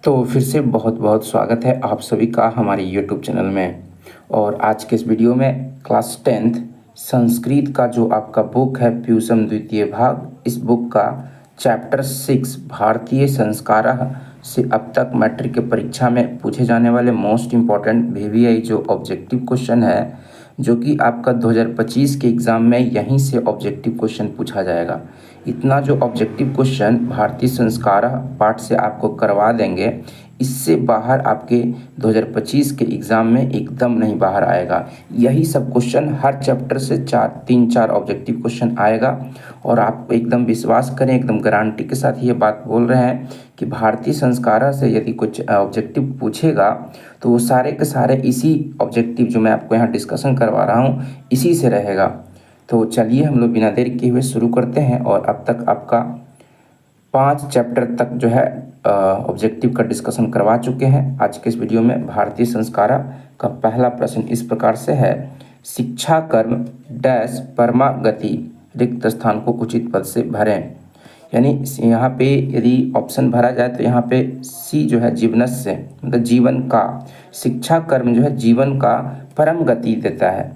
तो फिर से बहुत बहुत स्वागत है आप सभी का हमारे यूट्यूब चैनल में। और आज के इस वीडियो में क्लास 10th संस्कृत का जो आपका बुक है प्यूसम द्वितीय भाग, इस बुक का चैप्टर 6 भारतीय संस्कारः से अब तक मैट्रिक की परीक्षा में पूछे जाने वाले मोस्ट इम्पॉर्टेंट वीवीआई जो ऑब्जेक्टिव क्वेश्चन है, जो कि आपका 2025 के एग्ज़ाम में यहीं से ऑब्जेक्टिव क्वेश्चन पूछा जाएगा। इतना जो ऑब्जेक्टिव क्वेश्चन भारतीय संस्कार पार्ट से आपको करवा देंगे, इससे बाहर आपके 2025 के एग्ज़ाम में एकदम नहीं बाहर आएगा। यही सब क्वेश्चन हर चैप्टर से 3-4 ऑब्जेक्टिव क्वेश्चन आएगा। और आप एकदम विश्वास करें, एकदम गारंटी के साथ ये बात बोल रहे हैं कि भारतीय संस्कार से यदि कुछ ऑब्जेक्टिव पूछेगा तो वो सारे के सारे इसी ऑब्जेक्टिव जो मैं आपको यहाँ डिस्कशन करवा रहा हूँ इसी से रहेगा। तो चलिए हम लोग बिना देर किए हुए शुरू करते हैं। और अब तक आपका 5 चैप्टर तक जो है ऑब्जेक्टिव का डिस्कशन करवा चुके हैं। आज के इस वीडियो में भारतीय संस्कार का पहला प्रश्न इस प्रकार से है, शिक्षा कर्म डैश परमागति रिक्त स्थान को उचित पद से भरें। यानी यहाँ पे यदि ऑप्शन भरा जाए तो यहाँ पे सी जो है जीवनस्य से मतलब जीवन का, शिक्षा कर्म जो है जीवन का परम गति देता है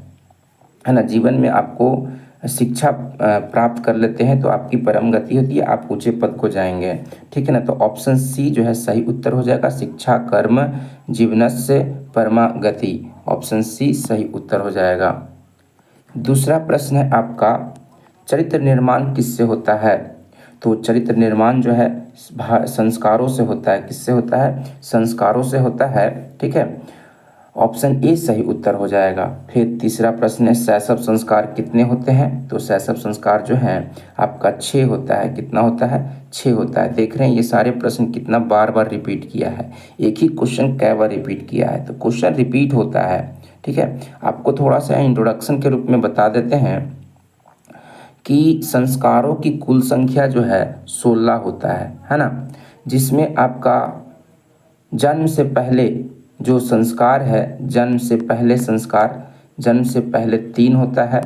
ना। जीवन में आपको शिक्षा प्राप्त कर लेते हैं तो आपकी परम गति होती है, आप ऊंचे पद को जाएंगे, ठीक है ना। तो ऑप्शन सी जो है सही उत्तर हो जाएगा, शिक्षा कर्म जीवनस्य परमा गति। ऑप्शन सी सही उत्तर हो जाएगा। दूसरा प्रश्न है आपका, चरित्र निर्माण किससे होता है? तो चरित्र निर्माण जो है संस्कारों से होता है। किससे होता है? संस्कारों से होता है, ठीक है। ऑप्शन ए सही उत्तर हो जाएगा। फिर तीसरा प्रश्न है, शैशव संस्कार कितने होते हैं? तो शैशव संस्कार जो है आपका 6 होता है। कितना होता है? 6 होता है। देख रहे हैं ये सारे प्रश्न कितना बार बार रिपीट किया है, एक ही क्वेश्चन कई बार रिपीट किया है, तो क्वेश्चन रिपीट होता है, ठीक है। आपको थोड़ा सा इंट्रोडक्शन के रूप में बता देते हैं कि संस्कारों की कुल संख्या जो है 16 होता है ना। जिसमें आपका जन्म से पहले जो संस्कार है, जन्म से पहले संस्कार, जन्म से पहले 3 होता है,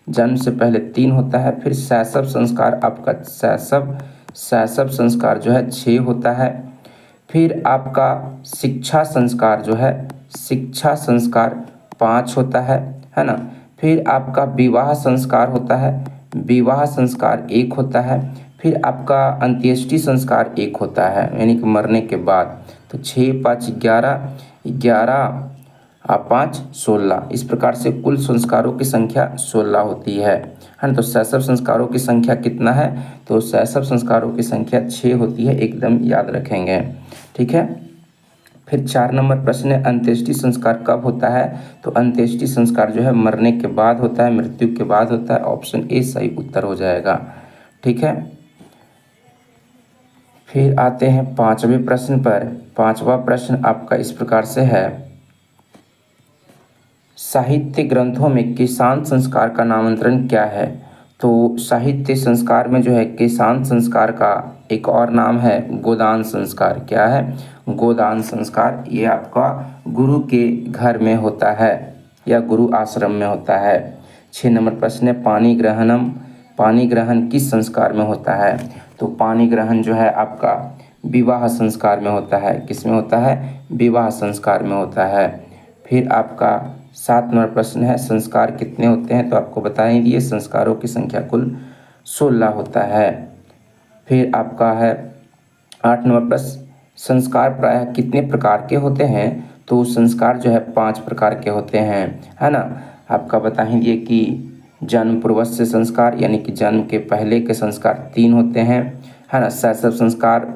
जन्म से पहले 3 होता है। फिर शैशव संस्कार आपका शैशव संस्कार जो है 6 होता है। फिर आपका शिक्षा संस्कार जो है, शिक्षा संस्कार 5 होता है ना। फिर आपका विवाह संस्कार होता है, विवाह संस्कार 1 होता है। फिर आपका अंत्येष्टि संस्कार 1 होता है, यानी कि मरने के बाद। तो 6 5 11, 11 5 16, इस प्रकार से कुल संस्कारों की संख्या 16 होती है ना। तो शैशव संस्कारों की संख्या कितना है? तो शैशव संस्कारों की संख्या 6 होती है, एकदम याद रखेंगे, ठीक है। फिर 4 नंबर प्रश्न है, अंत्येष्टि संस्कार कब होता है? तो अंत्येष्टि संस्कार जो है मरने के बाद होता है, मृत्यु के बाद होता है। ऑप्शन ए सही उत्तर हो जाएगा, ठीक है। फिर आते हैं 5वें प्रश्न पर। 5वां प्रश्न आपका इस प्रकार से है, साहित्य ग्रंथों में केशांत संस्कार का नामांतरण क्या है? तो साहित्य संस्कार में जो है केशांत संस्कार का एक और नाम है गोदान संस्कार। क्या है? गोदान संस्कार। ये आपका गुरु के घर में होता है या गुरु आश्रम में होता है। 6 नंबर प्रश्न है, पानी ग्रहण किस संस्कार में होता है? तो पानी ग्रहण जो है आपका विवाह संस्कार में होता है। किस में होता है? विवाह संस्कार में होता है। फिर आपका 7 नंबर प्रश्न है, संस्कार कितने होते हैं? तो आपको बता ही दिए, संस्कारों की संख्या कुल 16 होता है। फिर आपका है 8 नंबर प्रश्न, संस्कार प्रायः कितने प्रकार के होते हैं? तो संस्कार जो है 5 प्रकार के होते हैं, है ना। आपका बता ही दिए कि जन्म पूर्वस्य संस्कार, यानी कि जन्म के पहले के संस्कार 3 होते हैं, है ना। शैशव संस्कार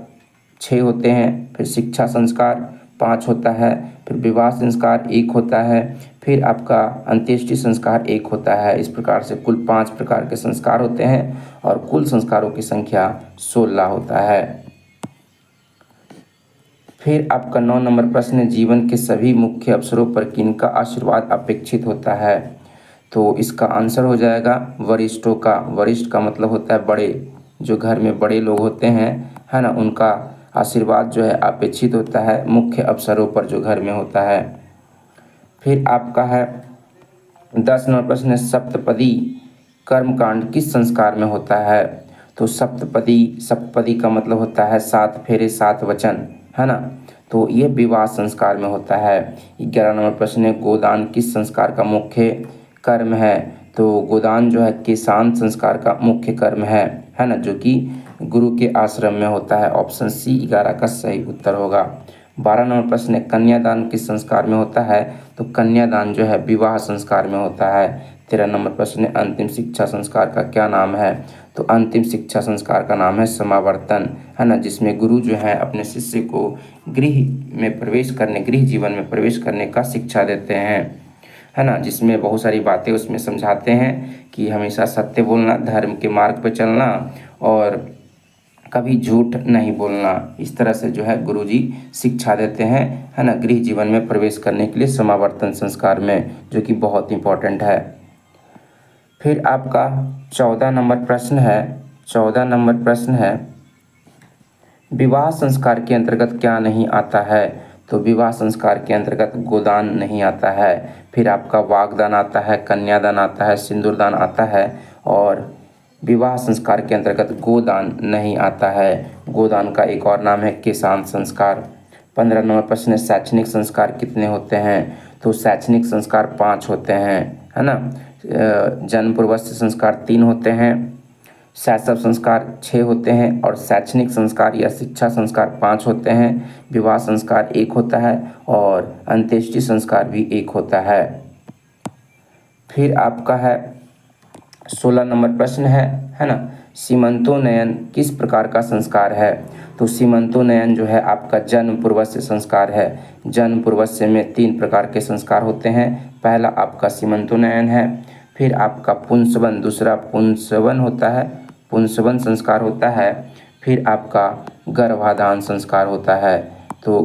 6 होते हैं। फिर शिक्षा संस्कार 5 होता है। फिर विवाह संस्कार 1 होता है। फिर आपका अंत्येष्टि संस्कार 1 होता है। इस प्रकार से कुल 5 प्रकार के संस्कार होते हैं और कुल संस्कारों की संख्या 16 होता है। फिर आपका 9 नंबर प्रश्न है, जीवन के सभी मुख्य अवसरों पर किनका आशीर्वाद अपेक्षित होता है? तो इसका आंसर हो जाएगा वरिष्ठों का। वरिष्ठ का मतलब होता है बड़े, जो घर में बड़े लोग होते हैं, है ना, उनका आशीर्वाद जो है अपेक्षित होता है मुख्य अवसरों पर जो घर में होता है। फिर आपका है 10 नंबर प्रश्न है, सप्तपदी कर्मकांड किस संस्कार में होता है? तो सप्तपदी का मतलब होता है 7 फेरे 7 वचन, है ना। तो ये विवाह संस्कार में होता है। 11 नंबर प्रश्न है, गोदान किस संस्कार का मुख्य कर्म है? तो गोदान जो है किसान संस्कार का मुख्य कर्म है ना, जो कि गुरु के आश्रम में होता है। ऑप्शन सी 11 का सही उत्तर होगा। 12 नंबर प्रश्न है, कन्यादान किस संस्कार में होता है? तो कन्यादान जो है विवाह संस्कार में होता है। 13 नंबर प्रश्न है, अंतिम शिक्षा संस्कार का क्या नाम है? तो अंतिम शिक्षा संस्कार का नाम है समावर्तन, है ना, जिसमें गुरु जो है अपने शिष्य को गृह जीवन में प्रवेश करने का शिक्षा देते हैं, है ना, जिसमें बहुत सारी बातें उसमें समझाते हैं कि हमेशा सत्य बोलना, धर्म के मार्ग पर चलना और कभी झूठ नहीं बोलना। इस तरह से जो है गुरुजी शिक्षा देते हैं, है ना, गृह जीवन में प्रवेश करने के लिए समावर्तन संस्कार में, जो कि बहुत इंपॉर्टेंट है। फिर आपका 14 नंबर प्रश्न है। 14 नंबर प्रश्न है, विवाह संस्कार के अंतर्गत क्या नहीं आता है? तो विवाह संस्कार के अंतर्गत गोदान नहीं आता है। फिर आपका वागदान आता है, कन्यादान आता है, सिंदूरदान आता है और विवाह संस्कार के अंतर्गत गोदान नहीं आता है। गोदान का एक और नाम है किसान संस्कार। 15 नंबर प्रश्न है, शैक्षणिक संस्कार कितने होते हैं? तो शैक्षणिक संस्कार 5 होते हैं, है ना। जन्म पूर्वस्थ संस्कार 3 होते हैं, शैशव संस्कार 6 होते हैं और शैक्षणिक संस्कार या शिक्षा संस्कार 5 होते हैं। विवाह संस्कार 1 होता है और अंत्येष्टि संस्कार भी 1 होता है। फिर आपका है 16 नंबर प्रश्न है ना, सीमंतोन्नयन किस प्रकार का संस्कार है? तो सीमंतोन्नयन जो है आपका जन्म पूर्वस्य संस्कार है। जन्म पूर्वस्य में 3 प्रकार के संस्कार होते हैं। पहला आपका सीमंतोन्नयन है, फिर आपका पुंसवन, दूसरा पुंसवन होता है, पुंसवन संस्कार होता है, फिर आपका गर्भाधान संस्कार होता है। तो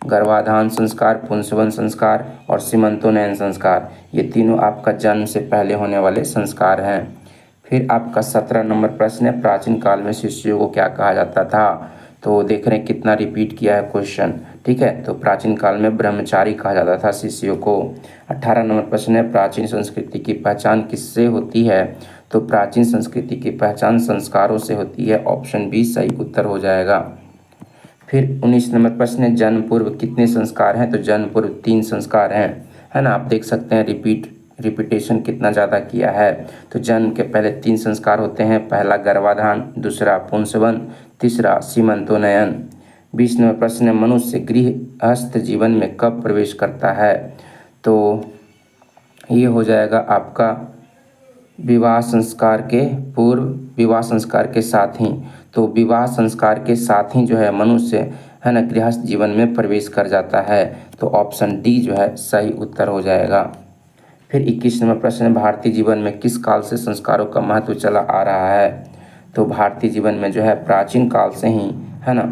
गर्भाधान संस्कार, पुंसवन संस्कार और सीमंतोन्नयन संस्कार, ये तीनों आपका जन्म से पहले होने वाले संस्कार हैं। फिर आपका 17 नंबर प्रश्न है, प्राचीन काल में शिष्यों को क्या कहा जाता था? तो देख रहे हैं कितना रिपीट किया है क्वेश्चन, ठीक है। तो प्राचीन काल में ब्रह्मचारी कहा जाता था शिष्यों को। 18 नंबर प्रश्न है, प्राचीन संस्कृति की पहचान किससे होती है? तो प्राचीन संस्कृति की पहचान संस्कारों से होती है। ऑप्शन बी सही उत्तर हो जाएगा। फिर 19 नंबर प्रश्न है, जन्म पूर्व कितने संस्कार हैं? तो जन्म पूर्व 3 संस्कार हैं, है ना। आप देख सकते हैं रिपीटेशन कितना ज़्यादा किया है। तो जन्म के पहले 3 संस्कार होते हैं, पहला गर्भाधान, दूसरा पुंसवन, तीसरा सीमंतोन्नयन। 20 नंबर प्रश्न है, मनुष्य गृहस्थ जीवन में कब प्रवेश करता है? तो ये हो जाएगा आपका विवाह संस्कार के पूर्व, विवाह संस्कार के साथ ही। तो विवाह संस्कार के साथ ही जो है मनुष्य, है ना, गृहस्थ जीवन में प्रवेश कर जाता है। तो ऑप्शन डी जो है सही उत्तर हो जाएगा। फिर 21 नंबर प्रश्न है, भारतीय जीवन में किस काल से संस्कारों का महत्व चला आ रहा है? तो भारतीय जीवन में जो है प्राचीन काल से ही, है ना,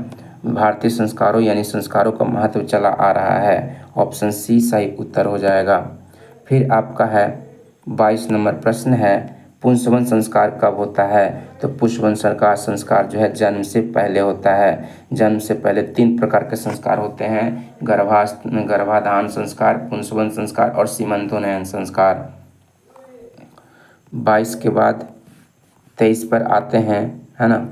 भारतीय संस्कारों यानी संस्कारों का महत्व चला आ रहा है। ऑप्शन सी सही उत्तर हो जाएगा। फिर आपका है 22 नंबर प्रश्न है, पुंसवन संस्कार कब होता है? तो पुंसवन संस्कार जो है जन्म से पहले होता है। जन्म से पहले 3 प्रकार के संस्कार होते हैं, गर्भाधान संस्कार, पुंसवन संस्कार और सीमंतोन्नयन संस्कार। 22 के बाद 23 पर आते हैं, है ना।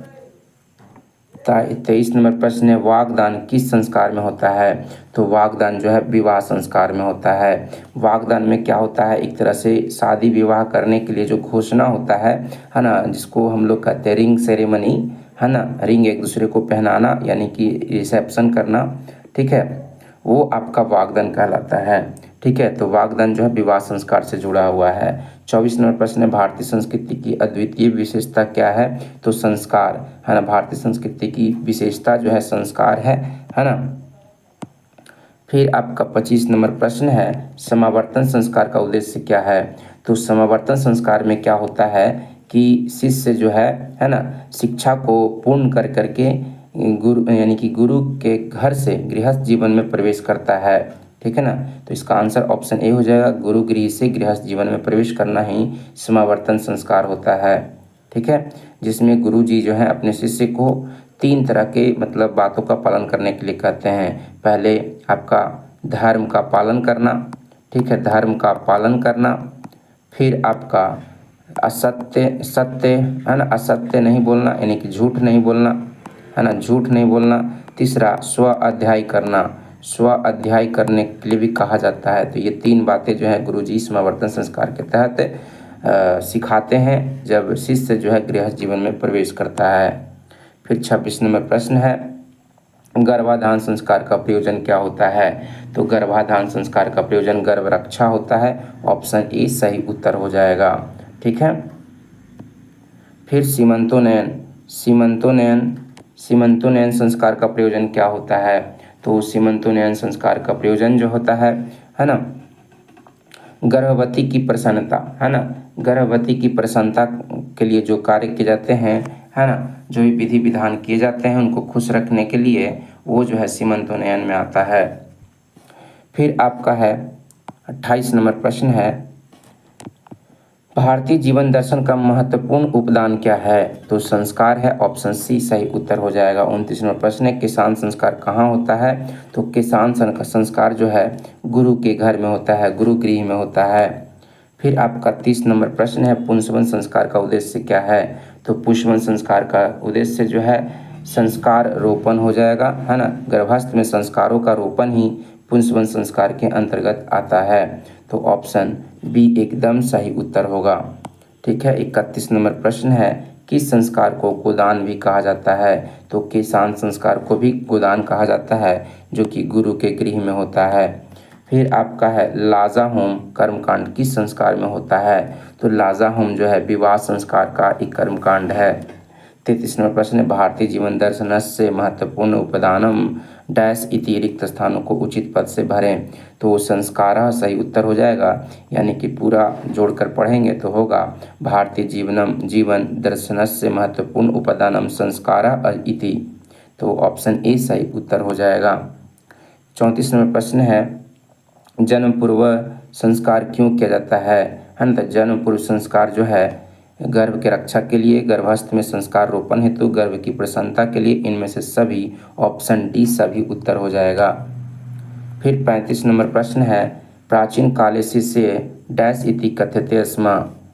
23 नंबर प्रश्न है, वागदान किस संस्कार में होता है? तो वागदान जो है विवाह संस्कार में होता है। वागदान में क्या होता है, एक तरह से शादी विवाह करने के लिए जो घोषणा होता है ना, जिसको हम लोग कहते हैं रिंग सेरेमनी, है ना, रिंग एक दूसरे को पहनाना यानी कि रिसेप्शन करना, ठीक है, वो आपका वागदान कहलाता है, ठीक है। तो वागदान जो है विवाह संस्कार से जुड़ा हुआ है। 24 नंबर प्रश्न है, भारतीय संस्कृति की अद्वितीय विशेषता क्या है? तो संस्कार, है ना, भारतीय संस्कृति की विशेषता जो है संस्कार है ना। फिर आपका 25 नंबर प्रश्न है, समावर्तन संस्कार का उद्देश्य क्या है? तो समावर्तन संस्कार में क्या होता है कि शिष्य जो है ना, शिक्षा को पूर्ण कर करके गुरु यानी कि गुरु के घर से गृहस्थ जीवन में प्रवेश करता है, ठीक है ना। तो इसका आंसर ऑप्शन ए हो जाएगा, गुरु गृह से गृहस्थ जीवन में प्रवेश करना ही समावर्तन संस्कार होता है, ठीक है। जिसमें गुरु जी जो है अपने शिष्य को 3 तरह के मतलब बातों का पालन करने के लिए कहते हैं। पहले आपका धर्म का पालन करना, ठीक है, धर्म का पालन करना। फिर आपका सत्य, है ना, असत्य नहीं बोलना यानी कि झूठ नहीं बोलना, है ना, झूठ नहीं बोलना। तीसरा स्व अध्याय करना, स्व अध्याय करने के लिए भी कहा जाता है। तो ये 3 बातें जो है गुरुजी समावर्तन संस्कार के तहत सिखाते हैं जब शिष्य जो है गृहस्थ जीवन में प्रवेश करता है। फिर 26 नंबर प्रश्न है, गर्भाधान संस्कार का प्रयोजन क्या होता है? तो गर्भाधान संस्कार का प्रयोजन गर्भ रक्षा होता है। ऑप्शन ए सही उत्तर हो जाएगा। ठीक है। फिर सीमंतोनयन संस्कार का प्रयोजन क्या होता है? तो सीमंतोनयन संस्कार का प्रयोजन जो होता है ना, गर्भवती की प्रसन्नता, है ना, गर्भवती की प्रसन्नता के लिए जो कार्य किए जाते हैं, है ना, जो भी विधि विधान किए जाते हैं उनको खुश रखने के लिए, वो जो है सीमंतोनयन में आता है। फिर आपका है 28 नंबर प्रश्न है, भारतीय जीवन दर्शन का महत्वपूर्ण उपदान क्या है? तो संस्कार है। ऑप्शन सी सही उत्तर हो जाएगा। 29 नंबर प्रश्न है, किसान संस्कार कहाँ होता है? तो किसान संस्कार जो है गुरु के घर में होता है, गुरु गृह में होता है। फिर आपका 30 नंबर प्रश्न है, पुंसवन संस्कार का उद्देश्य क्या है? तो पुंसवन संस्कार का उद्देश्य जो है संस्कार रोपण हो जाएगा, है ना, गर्भस्थ में संस्कारों का रोपण ही पुंसवन संस्कार के अंतर्गत आता है। तो ऑप्शन बी एकदम सही उत्तर होगा। ठीक है। 31 नंबर प्रश्न है, किस संस्कार को गोदान भी कहा जाता है? तो किसान संस्कार को भी गोदान कहा जाता है जो कि गुरु के गृह में होता है। फिर आपका है लाजा होम कर्मकांड किस संस्कार में होता है? तो लाजा होम जो है विवाह संस्कार का एक कर्मकांड है। 33 नंबर प्रश्न है, भारतीय जीवन दर्शनस्य महत्वपूर्ण उपदानम डैश इति रिक्त स्थानों को उचित पद से भरें। तो संस्कारः सही उत्तर हो जाएगा, यानी कि पूरा जोड़कर पढ़ेंगे तो होगा भारतीय जीवन दर्शनस्य महत्वपूर्ण उपदानम संस्कारः इति। तो ऑप्शन ए सही उत्तर हो जाएगा। 34 नंबर प्रश्न है, जन्म पूर्व संस्कार क्यों किया जाता है? तो जन्म पूर्व संस्कार जो है गर्भ के रक्षा के लिए, गर्भस्थ में संस्कार रोपण हेतु, गर्भ की प्रसन्नता के लिए, इनमें से सभी ऑप्शन डी सभी उत्तर हो जाएगा। फिर 35 नंबर प्रश्न है, प्राचीन काले शिष्य डैश इति कथ्यते स्म,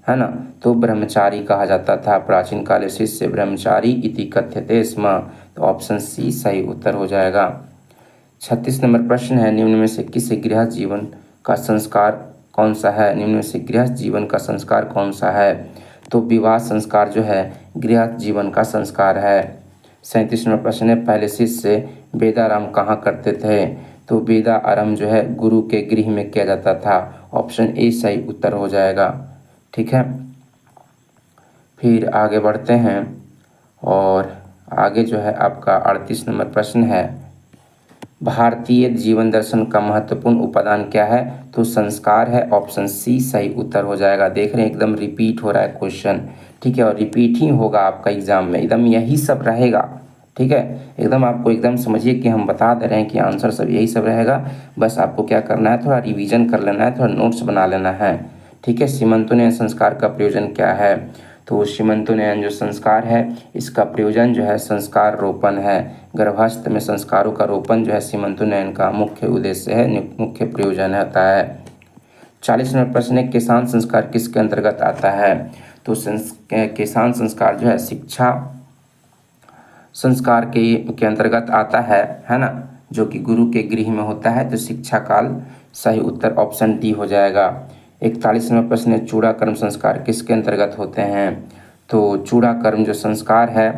है ना, तो ब्रह्मचारी कहा जाता था। प्राचीन काले शिष्य ब्रह्मचारी इति कथ्यते स्म। तो ऑप्शन सी सही उत्तर हो जाएगा। 36 नंबर प्रश्न है, निम्न में से किस गृहस्थ जीवन का संस्कार कौन सा है? निम्न में से गृहस्थ जीवन का संस्कार कौन सा है? तो विवाह संस्कार जो है गृहस्थ जीवन का संस्कार है। 37 नंबर प्रश्न है, पहले शिष्य वेदाराम कहाँ करते थे? तो वेदा आरंभ जो है गुरु के गृह में किया जाता था। ऑप्शन ए सही उत्तर हो जाएगा। ठीक है। फिर आगे बढ़ते हैं और आगे जो है आपका 38 नंबर प्रश्न है, भारतीय जीवन दर्शन का महत्वपूर्ण उपादान क्या है? तो संस्कार है। ऑप्शन सी सही उत्तर हो जाएगा। देख रहे हैं एकदम रिपीट हो रहा है क्वेश्चन। ठीक है, और रिपीट ही होगा आपका एग्जाम में, एकदम यही सब रहेगा। ठीक है, एकदम आपको एकदम समझिए कि हम बता दे रहे हैं कि आंसर सब यही सब रहेगा। बस आपको क्या करना है, थोड़ा रिवीजन कर लेना है, थोड़ा नोट्स बना लेना है। ठीक है। सीमंतोनयन संस्कार का प्रयोजन क्या है? तो सीमंतोनयन जो संस्कार है इसका प्रयोजन जो है संस्कार रोपण है। गर्भस्थ में संस्कारों का रोपण जो है सीमंतोनयन का मुख्य उद्देश्य है, मुख्य प्रयोजन होता है। 40 नंबर प्रश्न है, किसान संस्कार किसके अंतर्गत आता है? तो किसान संस्कार जो है शिक्षा संस्कार के अंतर्गत आता है ना, जो कि गुरु के गृह में होता है। तो शिक्षा काल सही उत्तर ऑप्शन डी हो जाएगा। 41 नंबर प्रश्न है, चूड़ा कर्म संस्कार किसके अंतर्गत होते हैं? तो चूड़ा कर्म जो संस्कार है,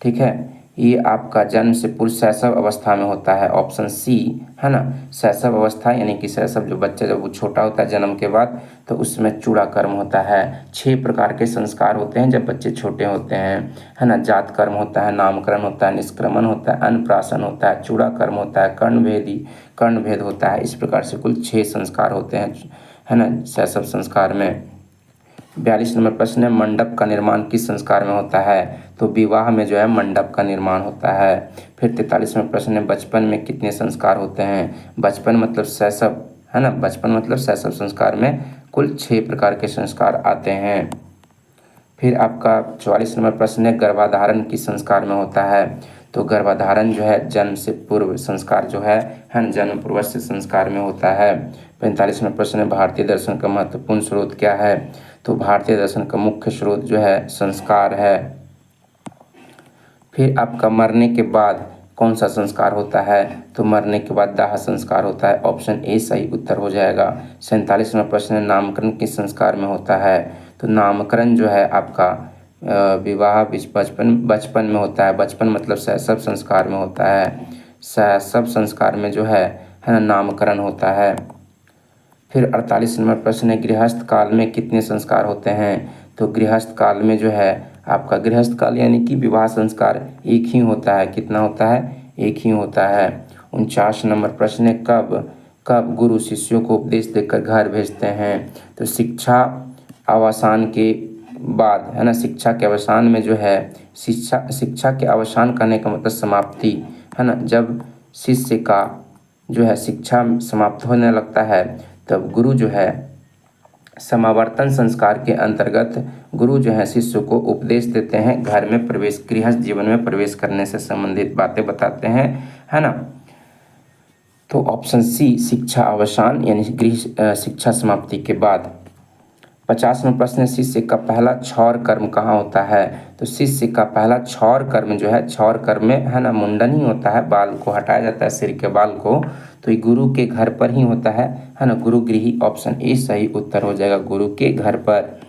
ठीक है, ये आपका जन्म से पूर्व शैशव अवस्था में होता है। ऑप्शन सी, है ना, शैशव अवस्था यानी कि शैशव जो बच्चा जब वो छोटा होता है जन्म के बाद, तो उसमें चूड़ा कर्म होता है। 6 प्रकार के संस्कार होते हैं जब बच्चे छोटे होते हैं, है ना। जात कर्म होता है, नामकरण होता है, निष्क्रमण होता है, अन्नप्राशन होता है, चूड़ा कर्म होता है, कर्णभेद होता है। इस प्रकार से कुल 6 संस्कार होते हैं, है ना, शैशव संस्कार में। 42 नंबर प्रश्न है, मंडप का निर्माण किस संस्कार में होता है? तो विवाह में जो है मंडप का निर्माण होता है। फिर 43वां प्रश्न है, बचपन में कितने संस्कार होते हैं? बचपन मतलब शैशव, है ना, बचपन मतलब शैशव संस्कार में कुल 6 प्रकार के संस्कार आते हैं। फिर आपका 44 नंबर प्रश्न है, गर्भाधारण किस संस्कार में होता है? तो गर्भाधारण जो है जन्म से पूर्व संस्कार जो है जन्म पूर्व से संस्कार में होता है। 45 नंबर प्रश्न है, भारतीय दर्शन का महत्वपूर्ण स्रोत क्या है? तो भारतीय दर्शन का मुख्य स्रोत जो है संस्कार है। फिर आपका मरने के बाद कौन सा संस्कार होता है? तो मरने के बाद दाह संस्कार होता है। ऑप्शन ए सही उत्तर हो जाएगा। 47वां प्रश्न है, नामकरण किस संस्कार में होता है? तो नामकरण जो है आपका विवाह बचपन में होता है। बचपन मतलब शैशव संस्कार में होता है। शैशव संस्कार में जो है ना, नामकरण होता है। फिर 48 नंबर प्रश्न है, गृहस्थ काल में कितने संस्कार होते हैं? तो गृहस्थ काल में जो है आपका गृहस्थ काल यानी कि विवाह संस्कार एक ही होता है। कितना होता है? एक ही होता है। 49 नंबर प्रश्न है, कब कब गुरु शिष्यों को उपदेश देकर घर भेजते हैं? तो शिक्षा अवसान के बाद, है ना, शिक्षा के अवसान में जो है शिक्षा के अवसान करने का मतलब समाप्ति, है ना, जब शिष्य का जो है शिक्षा समाप्त होने लगता है तब गुरु जो है समावर्तन संस्कार के अंतर्गत गुरु जो है शिष्य को उपदेश देते हैं, घर में प्रवेश, गृहस्थ जीवन में प्रवेश करने से संबंधित बातें बताते हैं, है ना। तो ऑप्शन सी शिक्षा अवसान यानी गृह शिक्षा समाप्ति के बाद। 50वां प्रश्न है, शिष्य का पहला क्षौर कर्म कहाँ होता है? तो शिष्य का पहला क्षौर कर्म जो है, क्षौर कर्म में, है ना, मुंडन ही होता है, बाल को हटाया जाता है सिर के बाल को। तो ये गुरु के घर पर ही होता है ना, गुरु गृही। ऑप्शन ए सही उत्तर हो जाएगा, गुरु के घर पर।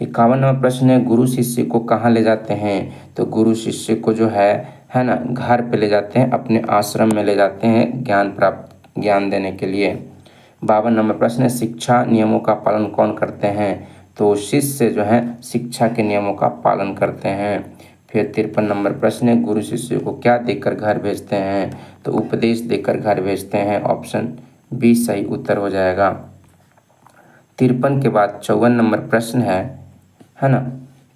51वां प्रश्न है, गुरु शिष्य को कहाँ ले जाते हैं? तो गुरु शिष्य को जो है ना, घर पे ले जाते हैं, अपने आश्रम में ले जाते हैं ज्ञान देने के लिए। 52 नंबर प्रश्न है, शिक्षा नियमों का पालन कौन करते हैं? तो शिष्य जो है शिक्षा के नियमों का पालन करते हैं। फिर 53 नंबर प्रश्न है, गुरु शिष्य को क्या देकर घर भेजते हैं? तो उपदेश देकर घर भेजते हैं। ऑप्शन बी सही उत्तर हो जाएगा। 53 के बाद 54 नंबर प्रश्न है ना।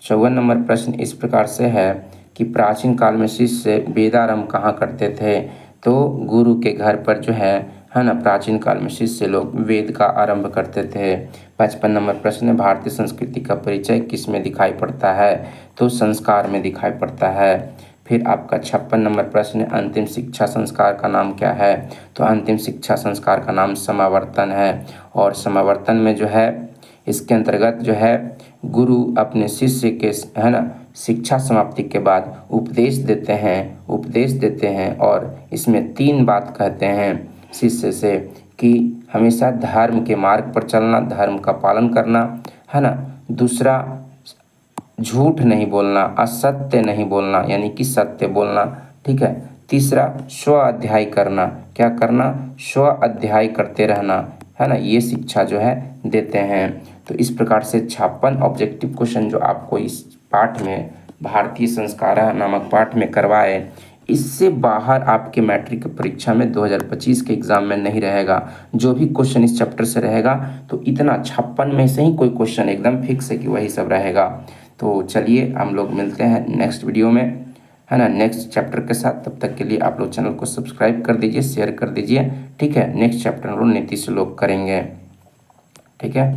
54 नंबर प्रश्न इस प्रकार से है कि प्राचीन काल में शिष्य वेदारंभ कहाँ करते थे? तो गुरु के घर पर जो है ना, प्राचीन काल में शिष्य लोग वेद का आरंभ करते थे। 55 नंबर प्रश्न है, भारतीय संस्कृति का परिचय किस में दिखाई पड़ता है? तो संस्कार में दिखाई पड़ता है। फिर आपका 56 नंबर प्रश्न है, अंतिम शिक्षा संस्कार का नाम क्या है? तो अंतिम शिक्षा संस्कार का नाम समावर्तन है। और समावर्तन में जो है इसके अंतर्गत जो है गुरु अपने शिष्य के, है ना, शिक्षा समाप्ति के बाद उपदेश देते हैं और इसमें 3 बात कहते हैं शिष्य से कि हमेशा धर्म के मार्ग पर चलना, धर्म का पालन करना, है ना। दूसरा, झूठ नहीं बोलना, असत्य नहीं बोलना यानी कि सत्य बोलना, ठीक है। तीसरा, स्व अध्याय करना, क्या करना? स्व अध्याय करते रहना, है ना, ये शिक्षा जो है देते हैं। तो इस प्रकार से 56 ऑब्जेक्टिव क्वेश्चन जो आपको इस पाठ में, भारतीय संस्कार नामक पाठ में करवाए, इससे बाहर आपके मैट्रिक परीक्षा में 2025 के एग्जाम में नहीं रहेगा। जो भी क्वेश्चन इस चैप्टर से रहेगा तो इतना 56 में से ही कोई क्वेश्चन एकदम फिक्स है कि वही सब रहेगा। तो चलिए हम लोग मिलते हैं नेक्स्ट वीडियो में, है ना, नेक्स्ट चैप्टर के साथ। तब तक के लिए आप लोग चैनल को सब्सक्राइब कर दीजिए, शेयर कर दीजिए, ठीक है। नेक्स्ट चैप्टर हम लोग नीति श्लोक करेंगे, ठीक है।